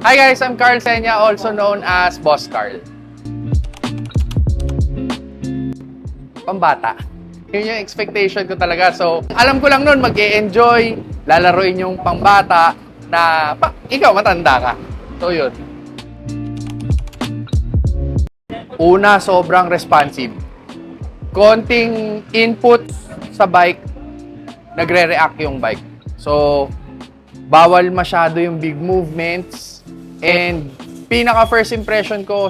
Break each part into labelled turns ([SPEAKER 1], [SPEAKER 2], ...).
[SPEAKER 1] Hi guys, I'm Carl Senya, also known as Boss Carl. Pambata. Yun yung expectation ko talaga. So, alam ko lang nun, mag-e-enjoy, lalaroin yung pambata na, ikaw, matanda ka. So, yun. Una, sobrang responsive. Konting input sa bike, nagre-react yung bike. So, bawal masyado yung big movements. And pinaka first impression ko,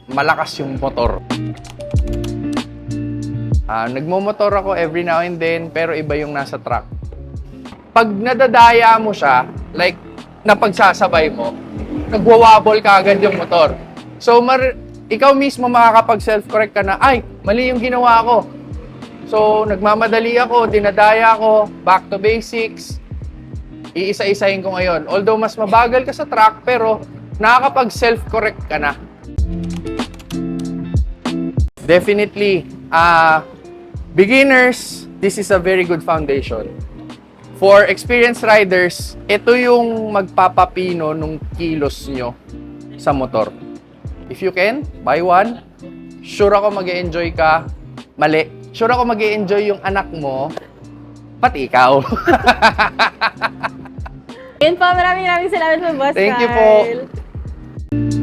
[SPEAKER 1] malakas yung motor. Nagmomotor ako every now and then, pero iba yung nasa track. Pag nadadaya mo siya, like napagsasabay mo, nagwawabol ka agad yung motor. So, ikaw mismo makakapag self-correct ka na, ay, mali yung ginawa ko. So, nagmamadali ako, dinadaya ako, back to basics. Iisa-isahin ko ngayon. Although mas mabagal ka sa track, pero nakakapag self-correct ka na. Definitely, beginners, this is a very good foundation. For experienced riders, ito yung magpapapino nung kilos nyo sa motor. If you can, buy one. Sure ako mag-e-enjoy ka. Mali. Sure ako mag-e-enjoy yung anak mo, pati ikaw.
[SPEAKER 2] Yun po, maraming salamat po, Boss
[SPEAKER 1] Thank you
[SPEAKER 2] Carl.
[SPEAKER 1] po.